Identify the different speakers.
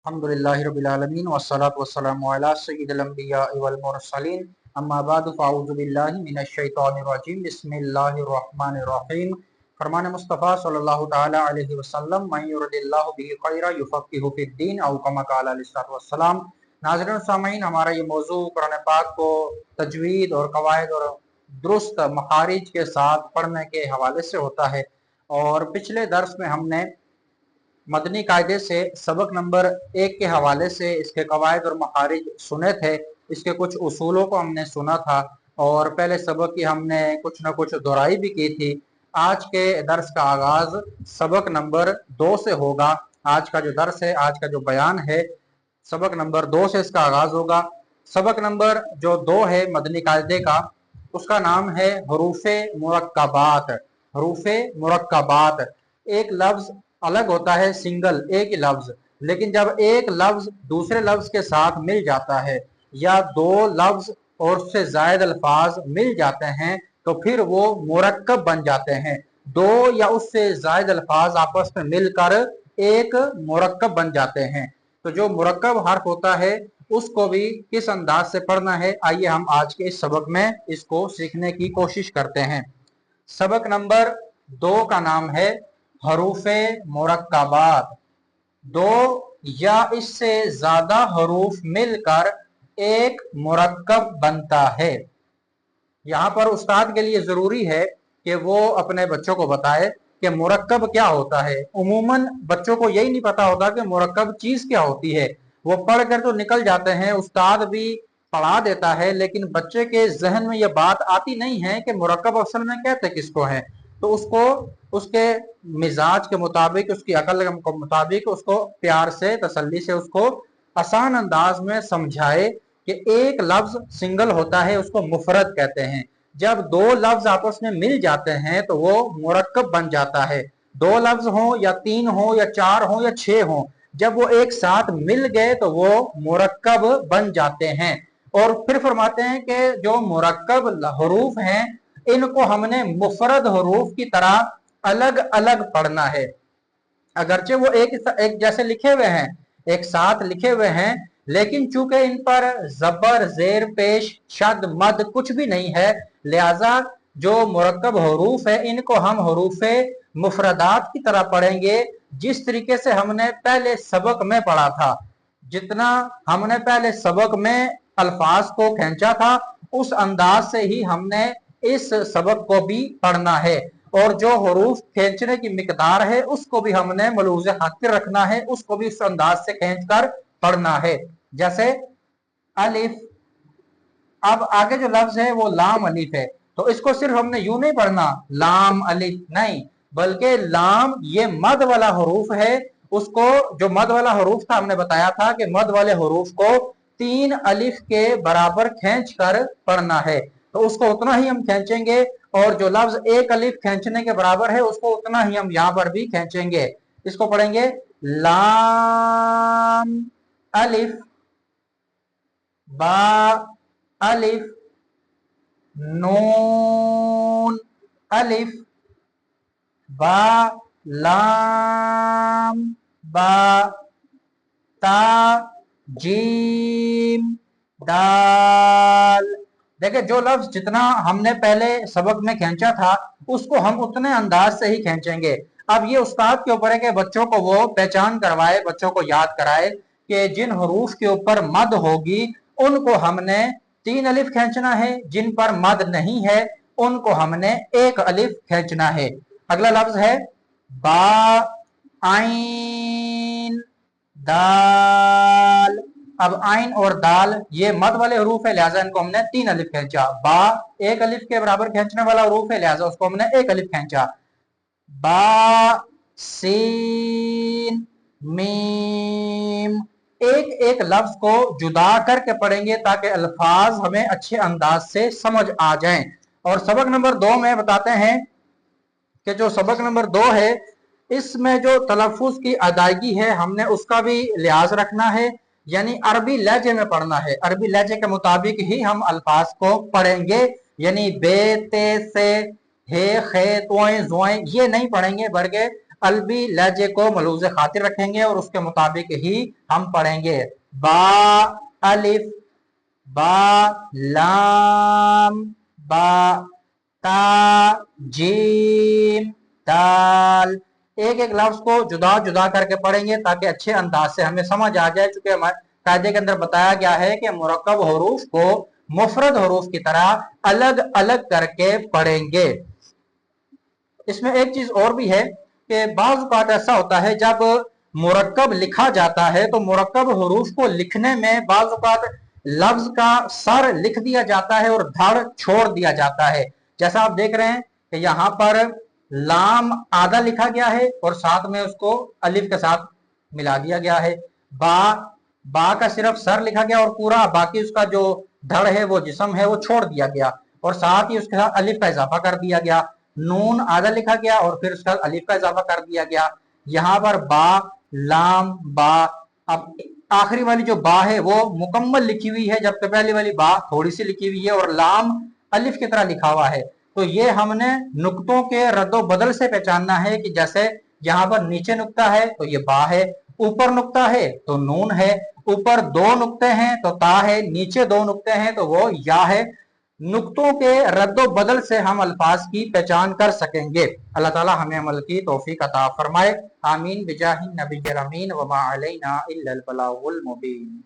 Speaker 1: अल्हम्दुलिल्लाहि रब्बिल आलमीन वस्सलातु वस्सलामु अला सय्यिदिल अंबिया वल मुरसलीन अम्मा बाद फ़अऊज़ु बिल्लाहि मिनश शैतानिर रजीम बिस्मिल्लाहिर रहमानिर रहीम। फरमान मुस्तफ़ा सल्लल्लाहु तआला अलैहि वसल्लम मन युरिदिल्लाहु बिही खैरा युफ़क़्क़िहु फ़िद्दीन औ कमा क़ाल अलैहिस्सलातु वस्सलाम। नाज़रीन और सामीन, हमारा ये मौजू कुरान पाक को तजवीद और कवायद और दुरुस्त मखारिज के साथ पढ़ने के हवाले से होता है। और पिछले दर्स में हमने मदनी कायदे से सबक नंबर 1 के हवाले से इसके कवायद और मखारिज सुने थे, इसके कुछ उसूलों को हमने सुना था और पहले सबक की हमने कुछ ना कुछ दोहराई भी की थी। आज के दर्स का आगाज सबक नंबर 2 से होगा। आज का जो दर्स है, आज का जो बयान है, सबक नंबर 2 से इसका आगाज होगा। सबक नंबर जो 2 है मदनी कायदे का, उसका नाम है हरूफे मुरक्कबात। हरूफे मुरक्कबात, एक लफ्ज अलग होता है, सिंगल एक ही लफ्ज, लेकिन जब एक लफ्ज दूसरे लफ्ज के साथ मिल जाता है या दो लफ्ज और उससे जायद अल्फाज मिल जाते हैं तो फिर वो मुरक्कब बन जाते हैं। दो या उससे जायद अल्फाज आपस में मिलकर एक मुरक्कब बन जाते हैं। तो जो मुरक्कब हर्फ होता है उसको भी किस अंदाज से पढ़ना है, आइए हम आज के इस सबक में इसको सीखने की कोशिश करते हैं। सबक नंबर 2 का नाम है हरूफे मुरक्कबात। दो या इससे ज्यादा हरूफ मिलकर एक मुरक्कब बनता है। यहाँ पर उस्ताद के लिए जरूरी है कि वो अपने बच्चों को बताए कि मुरक्कब क्या होता है। उमूमन बच्चों को यही नहीं पता होता कि मुरक्कब चीज क्या होती है। वो पढ़ कर तो निकल जाते हैं, उस्ताद भी पढ़ा देता है, लेकिन बच्चे के जहन में यह बात आती नहीं है कि मुरक्कब असल में कहते किसको है। तो उसको उसके मिजाज के मुताबिक, उसकी अकल के मुताबिक उसको प्यार से तसल्ली से उसको आसान अंदाज में समझाए कि एक लफ्ज सिंगल होता है, उसको मुफरद कहते हैं। जब दो लफ्ज आपस में मिल जाते हैं तो वो मुरक्कब बन जाता है। दो लफ्ज हो या तीन हो या चार हो या छह हो, जब वो एक साथ मिल गए तो वो मुरक्कब बन जाते हैं। और फिर फरमाते हैं कि जो मुरक्कब हरूफ हैं इनको हमने मुफरद हरूफ की तरह अलग अलग पढ़ना है। अगरचे वो एक जैसे लिखे हुए हैं, एक साथ लिखे हुए हैं, लेकिन चूंकि इन पर जबर जेर पेश शद मद कुछ भी नहीं है, लिहाजा जो मुरक्कब हरूफ है इनको हम हरूफे मुफरदात की तरह पढ़ेंगे, जिस तरीके से हमने पहले सबक में पढ़ा था। जितना हमने पहले सबक में अल्फाज को खींचा था उस अंदाज से ही हमने इस सबक को भी पढ़ना है। और जो हरूफ खींचने की मिकदार है उसको भी हमने मलूज़ खातिर रखना है, उसको भी उस अंदाज से खींच कर पढ़ना है। जैसे अलिफ, अब आगे जो लफ्ज है वो लाम अलिफ है, तो इसको सिर्फ हमने यूं नहीं पढ़ना लाम अलिफ, नहीं, बल्कि लाम ये मद वाला हरूफ है। उसको जो मद वाला हरूफ था हमने बताया था कि मद वाले हरूफ को 3 अलिफ के बराबर खींच कर पढ़ना है, तो उसको उतना ही हम खींचेंगे। और जो लफ्ज एक अलिफ खींचने के बराबर है उसको उतना ही हम यहां पर भी खींचेंगे। इसको पढ़ेंगे लाम अलिफ बा अलिफ नून अलिफ बा लाम बा ता जीम दाल। देखिए, जो लफ्ज जितना हमने पहले सबक में खींचा था उसको हम उतने अंदाज से ही खींचेंगे। अब ये उस्ताद के ऊपर है कि बच्चों को वो पहचान करवाए, बच्चों को याद कराए कि जिन हरूफ के ऊपर मद होगी उनको हमने 3 अलिफ खींचना है, जिन पर मद नहीं है उनको हमने 1 अलिफ खींचना है। अगला लफ्ज है बा आइन दाल। अब आइन और दाल ये मद वाले हरूफ है, लिहाजा इनको हमने 3 अलिफ खींचा। बा 1 अलिफ के बराबर खींचने वाला हरूफ है, लिहाजा उसको हमने 1 अलिफ खींचा। बा सीन मीम, एक एक लफ्ज को जुदा करके पढ़ेंगे ताकि अल्फाज हमें अच्छे अंदाज से समझ आ जाएं। और सबक नंबर 2 में बताते हैं कि जो सबक नंबर 2 है इसमें जो तलफ़ुज़ की अदायगी है हमने उसका भी लिहाज रखना है, यानी अरबी लहजे में पढ़ना है। अरबी लहजे के मुताबिक ही हम अल्फाज को पढ़ेंगे, यानी बे ते से हे खे तोए जोए ये नहीं पढ़ेंगे, बल्कि अलबी लहजे को मलूज खातिर रखेंगे और उसके मुताबिक ही हम पढ़ेंगे। बा अलिफ, बा लाम, बा ता जीम दाल। एक एक लफ्ज को जुदा जुदा करके पढ़ेंगे ताकि अच्छे अंदाज से हमें समझ आ जाए। चूंकि हमारे कायदे के अंदर बताया गया है कि मुरक्कब हरूफ को मुफरद हरूफ की तरह अलग अलग करके पढ़ेंगे। इसमें एक चीज और भी है कि बाज़ औक़ात ऐसा होता है जब मुरक्कब लिखा जाता है तो मुरक्कब हरूफ को लिखने में बाज़ औक़ात लफ्ज का सर लिख दिया जाता है और धड़ छोड़ दिया जाता है। जैसा आप देख रहे हैं कि यहाँ पर लाम आधा लिखा गया है और साथ में उसको अलिफ के साथ मिला दिया गया है। बा का सिर्फ सर लिखा गया और पूरा बाकी उसका जो धड़ है वो जिस्म है वो छोड़ दिया गया और साथ ही उसके साथ अलिफ का इजाफा कर दिया गया। नून आधा लिखा गया और फिर उसका अलिफ का इजाफा कर दिया गया। यहाँ पर बा लाम बा, अब आखिरी वाली जो बा है वो मुकम्मल लिखी हुई है जबकि पहली वाली बा थोड़ी सी लिखी हुई है और लाम अलिफ की तरह लिखा हुआ है। तो ये हमने नुक्तों के रद्दो बदल से पहचानना है कि जैसे यहाँ पर नीचे नुक्ता है तो ये बा है, ऊपर नुक्ता है तो नून है, ऊपर दो नुक्ते हैं तो ता है, नीचे दो नुक्ते हैं तो वो या है। नुक्तों के रद्दो बदल से हम अल्फाज की पहचान कर सकेंगे। अल्लाह ताला हमें अमल की तौफीक अता फरमाए। आमीन बिजाहि नबी अमीन व मा अलैना इल्लल बलागुल मुबीन।